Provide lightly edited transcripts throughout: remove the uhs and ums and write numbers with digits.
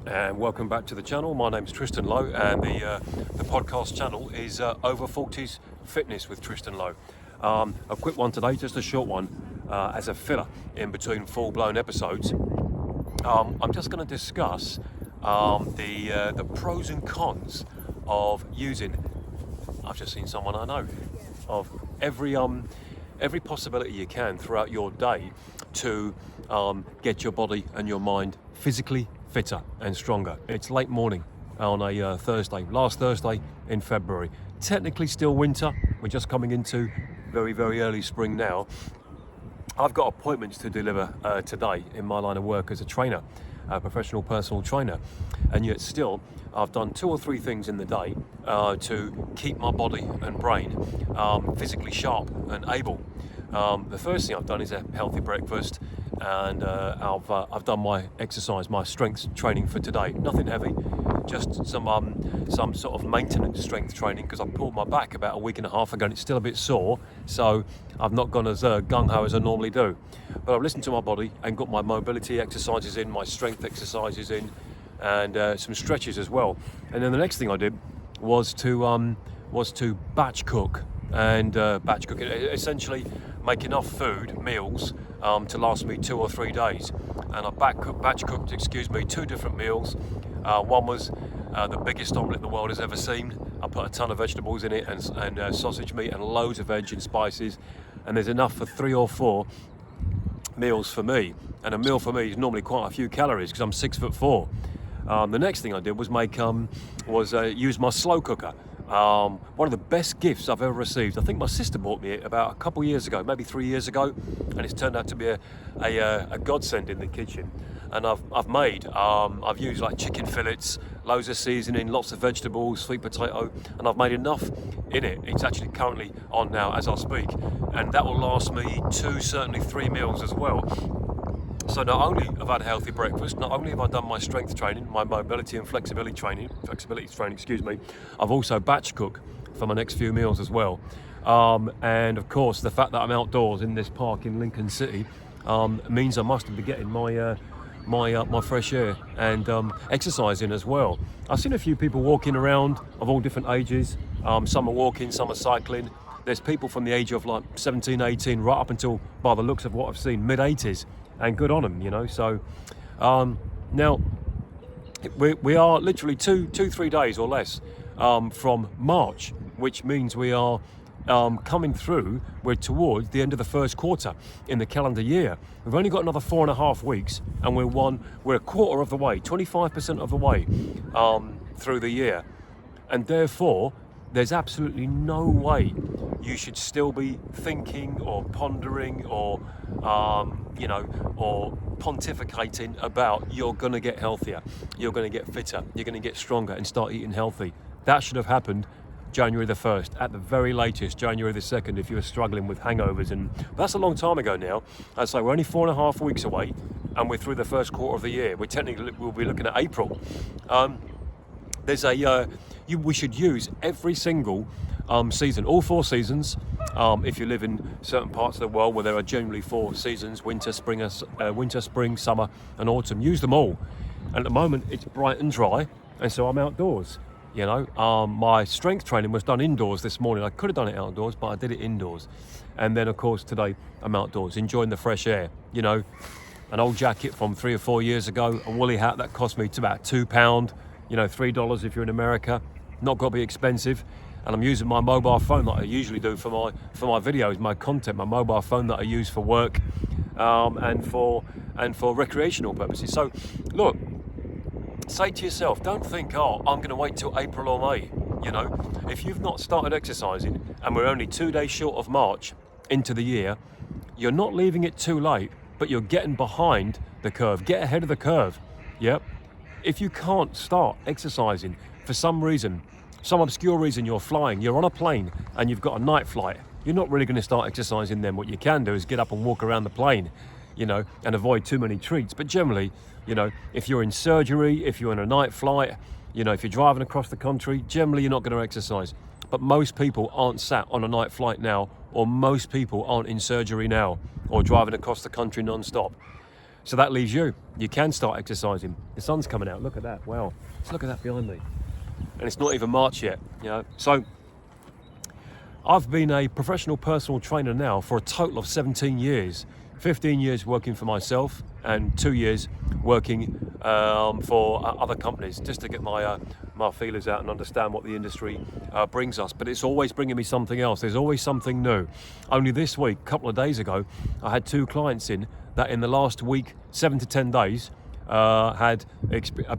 And welcome back to the channel. My name's Tristan Lowe, and the podcast channel is Over 40s Fitness with Tristan Lowe. A quick one today, just a short one, as a filler in between full-blown episodes. I'm just going to discuss the pros and cons of using. I've just seen someone I know of every possibility you can throughout your day to get your body and your mind physically fitter and stronger. It's late morning on a Thursday, last Thursday in February. Technically still winter. We're just coming into very, very early spring now. I've got appointments to deliver today in my line of work as a trainer, a professional personal trainer, and yet still I've done 2 or 3 things in the day to keep my body and brain physically sharp and able. The first thing I've done is a healthy breakfast, and I've done my exercise, my strength training for today. Nothing heavy, just some sort of maintenance strength training, because I pulled my back about a week and a half ago and it's still a bit sore, so I've not gone as gung-ho as I normally do. But I've listened to my body and got my mobility exercises in, my strength exercises in, and some stretches as well. And then the next thing I did was to batch cook, and batch cook, essentially make enough food, meals, to last me 2 or 3 days. And I batch cooked 2 different meals. One was the biggest omelette the world has ever seen. I put a ton of vegetables in it, and sausage meat and loads of veg and spices, and there's enough for 3 or 4 meals for me. And a meal for me is normally quite a few calories because I'm 6'4". The next thing I did was use my slow cooker. One of the best gifts I've ever received. I think my sister bought me it about a couple years ago, maybe 3 years ago, and it's turned out to be a godsend in the kitchen. And I've used like chicken fillets, loads of seasoning, lots of vegetables, sweet potato, and I've made enough in it. It's actually currently on now as I speak, and that will last me 2, certainly 3 meals as well. So not only have I had a healthy breakfast, not only have I done my strength training, my mobility and flexibility training, I've also batch cooked for my next few meals as well. And of course, the fact that I'm outdoors in this park in Lincoln City means I must be getting my fresh air and exercising as well. I've seen a few people walking around of all different ages. Some are walking, some are cycling. There's people from the age of like 17, 18, right up until, by the looks of what I've seen, mid-80s. And good on them, you know. So now we are literally 3 days or less from March, which means we are coming through. We're towards the end of the first quarter in the calendar year. We've only got another 4.5 weeks, and we're a quarter of the way, 25% of the way through the year, and therefore there's absolutely no way you should still be thinking or pondering or or pontificating about you're going to get healthier, you're going to get fitter, you're going to get stronger and start eating healthy. That should have happened January the 1st, at the very latest January the 2nd, if you were struggling with hangovers. And that's a long time ago now. I'd say we're only 4.5 weeks away, and we're through the first quarter of the year. We'll be looking at April. We should use every single season, all 4 seasons. If you live in certain parts of the world where there are generally 4 seasons, winter, spring, summer and autumn, use them all. And at the moment it's bright and dry, and so I'm outdoors. You know, my strength training was done indoors this morning. I could have done it outdoors, but I did it indoors. And then of course today I'm outdoors enjoying the fresh air. You know, an old jacket from 3 or 4 years ago, a woolly hat that cost me about £2, you know, $3 if you're in America. Not got to be expensive. And I'm using my mobile phone that I usually do for my videos, my content, my mobile phone that I use for work and for recreational purposes. So look, say to yourself, don't think, oh, I'm going to wait till April or May. You know, if you've not started exercising and we're only 2 days short of March into the year, you're not leaving it too late, but you're getting behind the curve. Get ahead of the curve. Yep. If you can't start exercising for some reason, some obscure reason, you're flying, you're on a plane and you've got a night flight, you're not really going to start exercising then. What you can do is get up and walk around the plane, you know, and avoid too many treats. But generally, you know, if you're in surgery, if you're on a night flight, you know, if you're driving across the country, generally you're not going to exercise. But most people aren't sat on a night flight now, or most people aren't in surgery now, or driving across the country non-stop. So that leaves you. You can start exercising. The sun's coming out. Look at that. Wow. Just look at that behind me. And it's not even March yet. So I've been a professional personal trainer now for a total of 17 years. 15 years working for myself and 2 years working for other companies, just to get my feelers out and understand what the industry brings us. But it's always bringing me something else. There's always something new. Only this week, a couple of days ago, I had 2 clients in that in the last week, 7 to 10 days, had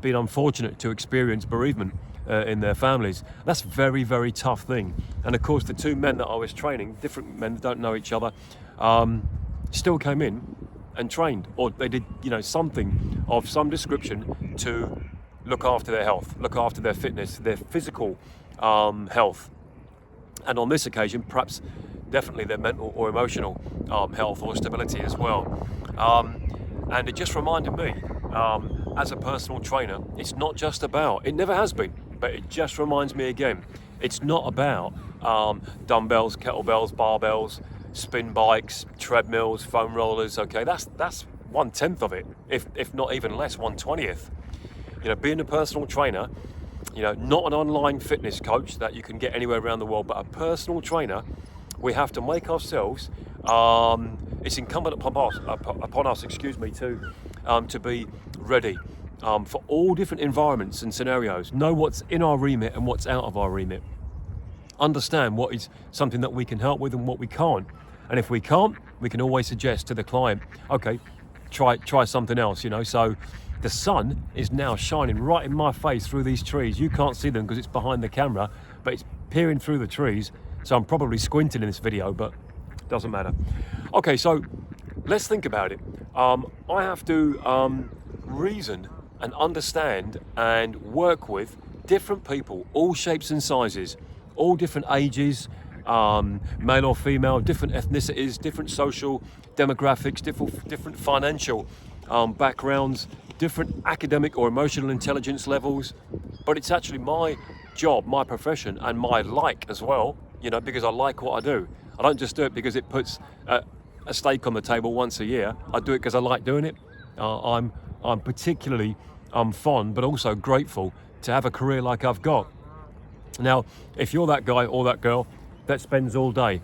been unfortunate to experience bereavement in their families. That's a very, very tough thing. And of course, the 2 men that I was training, different men that don't know each other, still came in and trained, or they did, something of some description to look after their health, look after their fitness, their physical health. And on this occasion, perhaps definitely their mental or emotional health or stability as well. And it just reminded me, as a personal trainer, it's not just about, it never has been, but it just reminds me again, it's not about dumbbells, kettlebells, barbells, spin bikes, treadmills, foam rollers. Okay, that's 1/10 of it, if not even less, 1/20th. Being a personal trainer, not an online fitness coach that you can get anywhere around the world, but a personal trainer, we have to make ourselves, it's incumbent upon us, to be ready for all different environments and scenarios. Know what's in our remit and what's out of our remit. Understand what is something that we can help with and what we can't. And if we can't, we can always suggest to the client, okay, try something else, So the sun is now shining right in my face through these trees. You can't see them because it's behind the camera, but it's peering through the trees. So I'm probably squinting in this video, but doesn't matter. Okay, so let's think about it. I have to reason and understand and work with different people, all shapes and sizes, all different ages, male or female, different ethnicities, different social demographics, different financial backgrounds, different academic or emotional intelligence levels. But it's actually my job, my profession, and my like as well, because I like what I do. I don't just do it because it puts a steak on the table once a year. I do it because I like doing it. I'm particularly fond, but also grateful to have a career like I've got. Now, if you're that guy or that girl that spends all day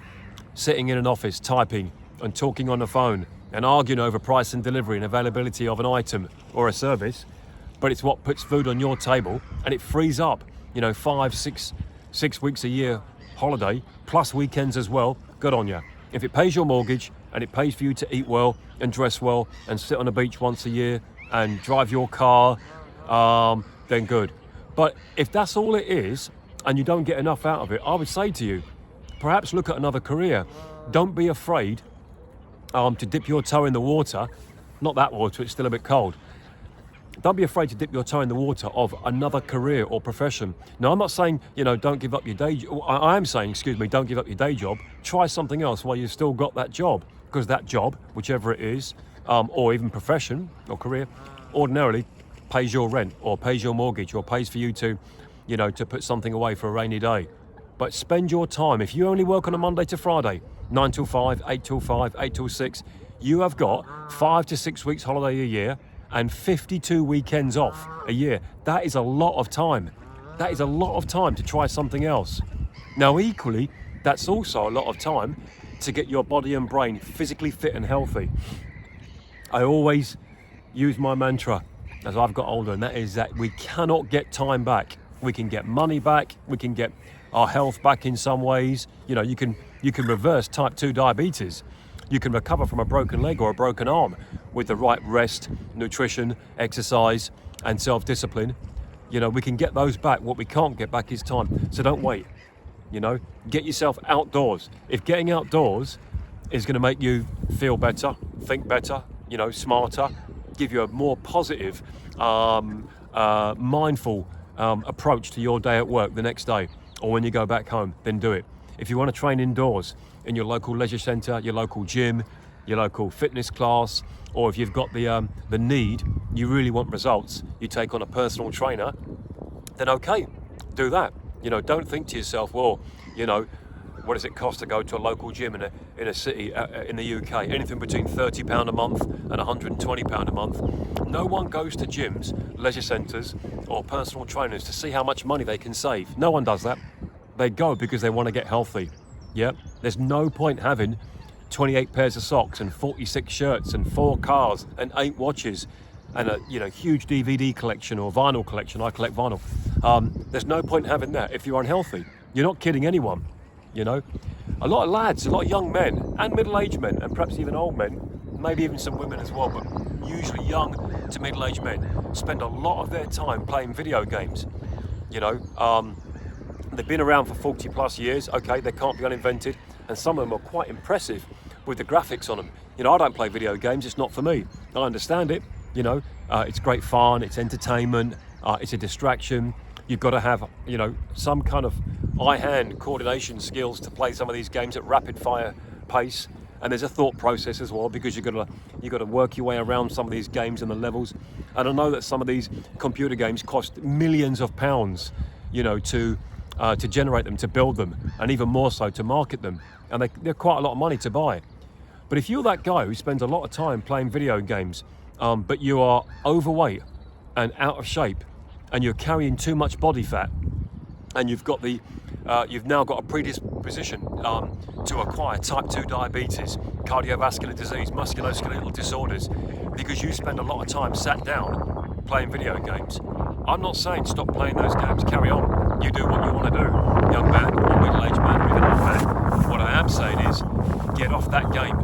sitting in an office typing and talking on the phone and arguing over price and delivery and availability of an item or a service, but it's what puts food on your table and it frees up, 5-6 weeks a year holiday plus weekends as well, good on you. If it pays your mortgage and it pays for you to eat well and dress well and sit on the beach once a year and drive your car, then good. But if that's all it is and you don't get enough out of it, I would say to you, perhaps look at another career. Don't be afraid to dip your toe in the water. Not that water, it's still a bit cold. Don't be afraid to dip your toe in the water of another career or profession. Now, I'm not saying, don't give up your day job. I am saying, don't give up your day job. Try something else while you've still got that job. Because that job, whichever it is, or even profession or career, ordinarily pays your rent or pays your mortgage or pays for you to, to put something away for a rainy day. But spend your time. If you only work on a Monday to Friday, 9 till 5, 8 till 5, 8 till 6, you have got 5 to 6 weeks holiday a year and 52 weekends off a year. That is a lot of time. That is a lot of time to try something else. Now, equally, that's also a lot of time to get your body and brain physically fit and healthy. I always use my mantra as I've got older, and that is that we cannot get time back. We can get money back. We can get our health back in some ways. You can reverse type 2 diabetes. You can recover from a broken leg or a broken arm with the right rest, nutrition, exercise, and self-discipline. We can get those back. What we can't get back is time. So don't wait. Get yourself outdoors. If getting outdoors is going to make you feel better, think better, smarter, give you a more positive, mindful approach to your day at work the next day or when you go back home, then do it. If you want to train indoors in your local leisure centre, your local gym, your local fitness class, or if you've got the need, you really want results, you take on a personal trainer, then okay, do that. Don't think to yourself, well, what does it cost to go to a local gym in a city in the UK? Anything between £30 a month and £120 a month. No one goes to gyms, leisure centres or personal trainers to see how much money they can save. No one does that. They go because they want to get healthy. Yeah, there's no point having 28 pairs of socks and 46 shirts and 4 cars and 8 watches and a huge DVD collection or vinyl collection. I collect vinyl. There's no point having that if you're unhealthy. You're not kidding anyone. A lot of lads, a lot of young men and middle-aged men and perhaps even old men, maybe even some women as well, but usually young to middle-aged men spend a lot of their time playing video games. They've been around for 40 plus years. Okay, they can't be uninvented, and some of them are quite impressive with the graphics on them. I don't play video games, it's not for me. I understand it, it's great fun, it's entertainment, it's a distraction. You've got to have, some kind of eye-hand coordination skills to play some of these games at rapid-fire pace. And there's a thought process as well, because you've got to work your way around some of these games and the levels. And I know that some of these computer games cost millions of pounds, to generate them, to build them, and even more so to market them. And they're quite a lot of money to buy. But if you're that guy who spends a lot of time playing video games, but you are overweight and out of shape, and you're carrying too much body fat, and you've now got a predisposition to acquire type 2 diabetes, cardiovascular disease, musculoskeletal disorders, because you spend a lot of time sat down playing video games. I'm not saying stop playing those games, carry on. You do what you want to do, young man or middle-aged man or even old man. What I am saying is get off that game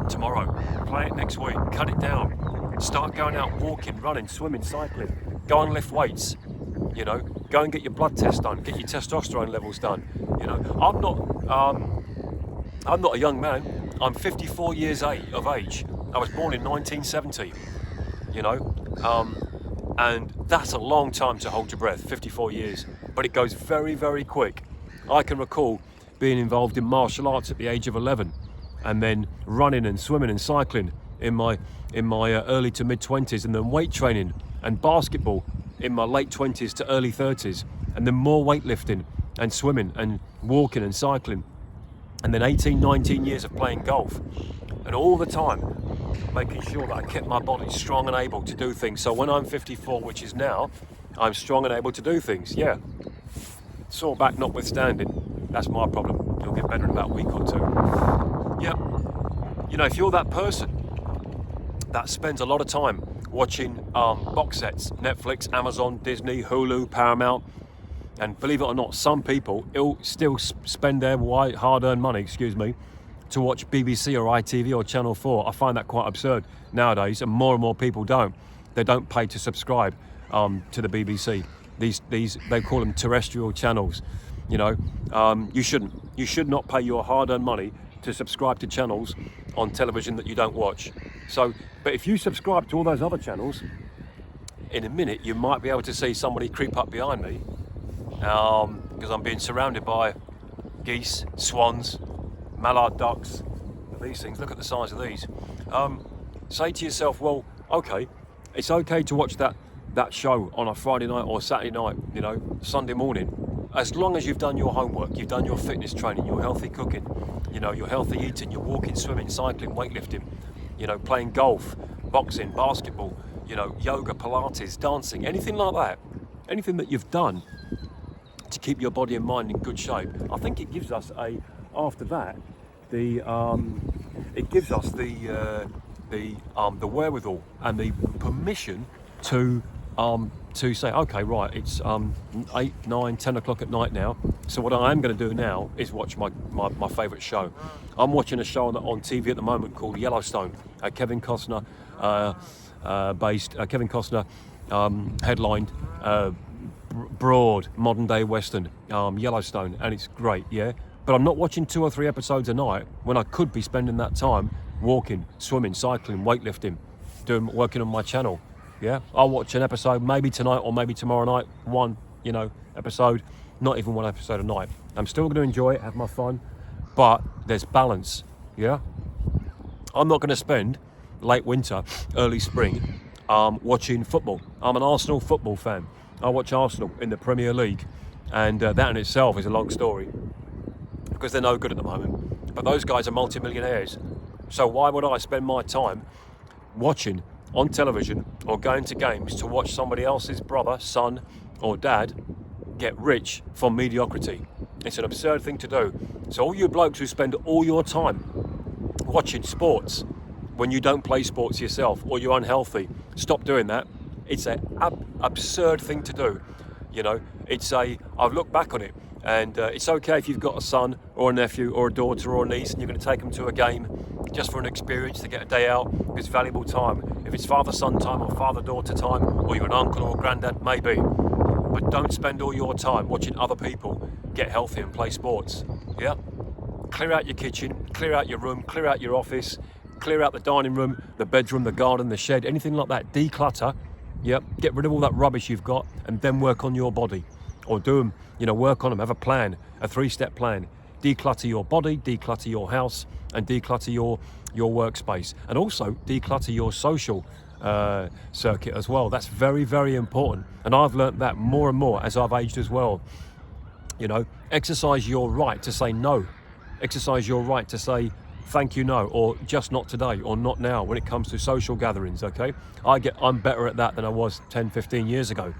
tomorrow, play it next week, cut it down, start going out walking, running, swimming, cycling, go and lift weights. Go and get your blood test done, get your testosterone levels done. I'm not a young man. I'm 54 years of age. I was born in 1970. And that's a long time to hold your breath, 54 years. But it goes very, very quick. I can recall being involved in martial arts at the age of 11, and then running and swimming and cycling in my early to mid 20s, and then weight training and basketball in my late 20s to early 30s, and then more weightlifting and swimming and walking and cycling, and then 19 years of playing golf, and all the time making sure that I kept my body strong and able to do things. So when I'm 54, which is now, I'm strong and able to do things. Yeah, sore back notwithstanding, that's my problem. It'll get better in about a week or 2. Yeah, if you're that person that spends a lot of time watching box sets, Netflix, Amazon, Disney, Hulu, Paramount, and believe it or not, some people still spend their hard-earned money, to watch BBC or ITV or Channel 4. I find that quite absurd nowadays, and more people don't. They don't pay to subscribe to the BBC. These they call them terrestrial channels. You shouldn't. You should not pay your hard-earned money to subscribe to channels on television that you don't watch. But if you subscribe to all those other channels, in a minute you might be able to see somebody creep up behind me, because I'm being surrounded by geese, swans, mallard ducks, these things. Look at the size of these. Say to yourself, well, okay, it's okay to watch that show on a Friday night or Saturday night, Sunday morning, as long as you've done your homework, you've done your fitness training, your healthy cooking, your healthy eating, your walking, swimming, cycling, weightlifting, playing golf, boxing, basketball, yoga, Pilates, dancing, anything like that, anything that you've done to keep your body and mind in good shape. I think it gives us the wherewithal and the permission to say, okay, right, it's 8, 9, 10 o'clock at night now. So what I am going to do now is watch my favourite show. I'm watching a show on TV at the moment called Yellowstone. Kevin Costner headlined broad modern day Western, Yellowstone, and it's great, yeah. But I'm not watching 2 or 3 episodes a night when I could be spending that time walking, swimming, cycling, weightlifting, working on my channel. Yeah, I'll watch an episode maybe tonight or maybe tomorrow night, one episode, not even 1 episode a night. I'm still going to enjoy it, have my fun, but there's balance. Yeah, I'm not going to spend late winter, early spring watching football. I'm an Arsenal football fan. I watch Arsenal in the Premier League, and that in itself is a long story. because they're no good at the moment. But those guys are multimillionaires. So why would I spend my time watching on television or going to games to watch somebody else's brother, son or dad get rich from mediocrity? It's an absurd thing to do. So all you blokes who spend all your time watching sports when you don't play sports yourself or you're unhealthy, stop doing that. It's an absurd thing to do. You know, I've looked back on it, and it's okay if you've got a son or a nephew or a daughter or a niece and you're going to take them to a game just for an experience, to get a day out. It's valuable time. If it's father-son time or father-daughter time, or you're an uncle or a granddad, maybe. But don't spend all your time watching other people get healthy and play sports. Yeah? Clear out your kitchen, clear out your room, clear out your office, clear out the dining room, the bedroom, the garden, the shed, anything like that. Declutter. Yep, get rid of all that rubbish you've got and then work on your body. Or do them, work on them. Have a plan, a 3-step plan. Declutter your body, declutter your house, and declutter your workspace. And also declutter your social circuit as well. That's very, very important. And I've learnt that more and more as I've aged as well. Exercise your right to say no. Exercise your right to say thank you, no, or just not today, or not now when it comes to social gatherings, okay? I'm better at that than I was 10, 15 years ago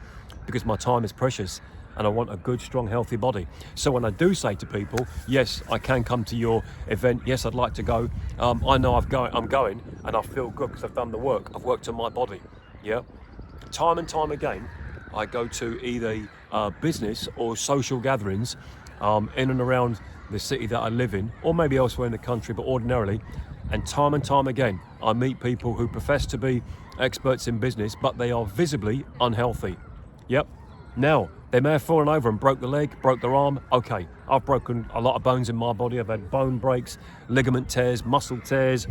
because my time is precious and I want a good, strong, healthy body. So when I do say to people, yes, I can come to your event, yes, I'd like to go, I know I'm going and I feel good because I've done the work. I've worked on my body, yeah? Time and time again, I go to either business or social gatherings in and around the city that I live in, or maybe elsewhere in the country, but ordinarily, and time again, I meet people who profess to be experts in business, but they are visibly unhealthy. Yep. Now, they may have fallen over and broke the leg, broke their arm. Okay, I've broken a lot of bones in my body. I've had bone breaks, ligament tears, muscle tears,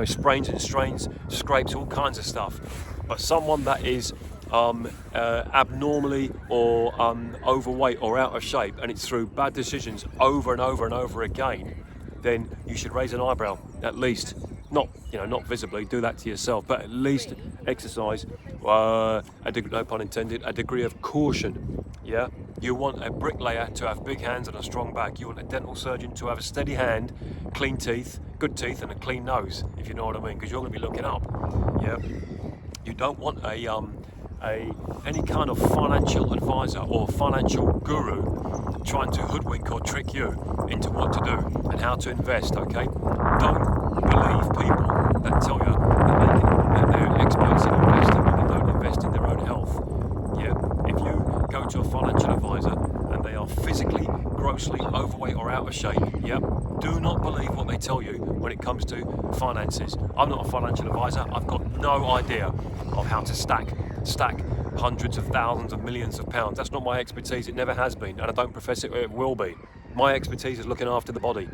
sprains and strains, scrapes, all kinds of stuff. But someone that is abnormally or overweight or out of shape, and it's through bad decisions over and over and over again, then you should raise an eyebrow, at least. Not visibly, do that to yourself, but at least exercise, no pun intended, a degree of caution. Yeah, you want a bricklayer to have big hands and a strong back. You want a dental surgeon to have a steady hand, clean teeth, good teeth, and a clean nose, if you know what I mean, because you're going to be looking up. Yeah, you don't want any kind of financial advisor or financial guru trying to hoodwink or trick you into what to do and how to invest, okay? Don't believe people that tell you that they're experts in investing when they don't invest in their own health. Yeah, if you go to a financial advisor and they are physically, grossly overweight or out of shape, yeah, do not believe what they tell you when it comes to finances. I'm not a financial advisor. I've got no idea of how to stack hundreds of thousands of millions of pounds. That's not my expertise. It never has been, and I don't profess it will be. My expertise is looking after the body.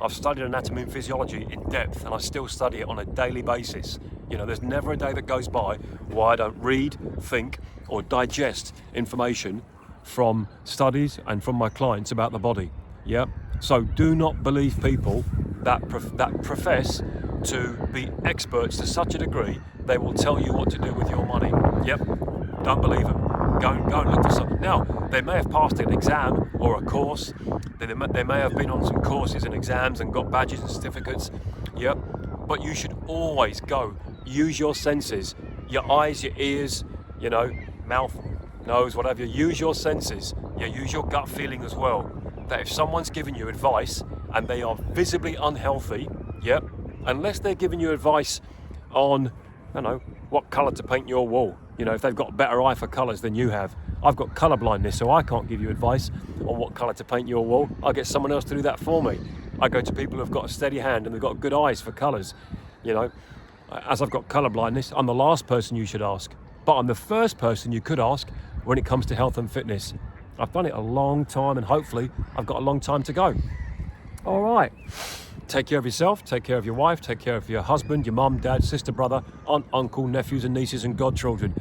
I've studied anatomy and physiology in depth, and I still study it on a daily basis. There's never a day that goes by where I don't read, think, or digest information from studies and from my clients about the body. Yeah. So do not believe people that profess to be experts to such a degree they will tell you what to do with your money. Yep. Don't believe them. Go and look for something. Now, they may have passed an exam or a course. They may have been on some courses and exams and got badges and certificates. Yep. But you should always go. Use your senses. Your eyes, your ears, mouth, nose, whatever. Use your senses. Yeah, use your gut feeling as well. That if someone's giving you advice and they are visibly unhealthy, yep, unless they're giving you advice on, what colour to paint your wall. If they've got a better eye for colours than you have. I've got colour blindness, so I can't give you advice on what colour to paint your wall. I get someone else to do that for me. I go to people who've got a steady hand and they've got good eyes for colours. As I've got colour blindness, I'm the last person you should ask. But I'm the first person you could ask when it comes to health and fitness. I've done it a long time and hopefully I've got a long time to go. All right. Take care of yourself, take care of your wife, take care of your husband, your mum, dad, sister, brother, aunt, uncle, nephews and nieces and godchildren.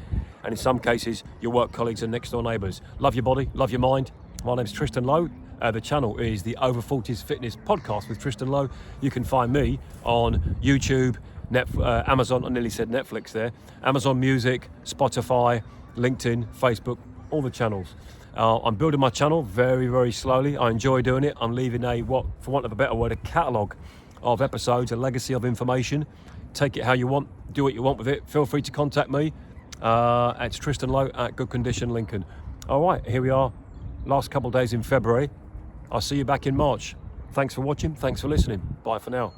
And in some cases, your work colleagues and next door neighbours. Love your body, love your mind. My name's Tristan Lowe. The channel is the Over 40s Fitness Podcast with Tristan Lowe. You can find me on YouTube, Amazon, I nearly said Netflix there, Amazon Music, Spotify, LinkedIn, Facebook, all the channels. I'm building my channel very, very slowly. I enjoy doing it. I'm leaving for want of a better word, a catalogue of episodes, a legacy of information. Take it how you want, do what you want with it. Feel free to contact me. It's Tristan Lowe at Good Condition Lincoln. All right, here we are, last couple of days in February. I'll see you back in March. Thanks for watching, thanks for listening. Bye for now.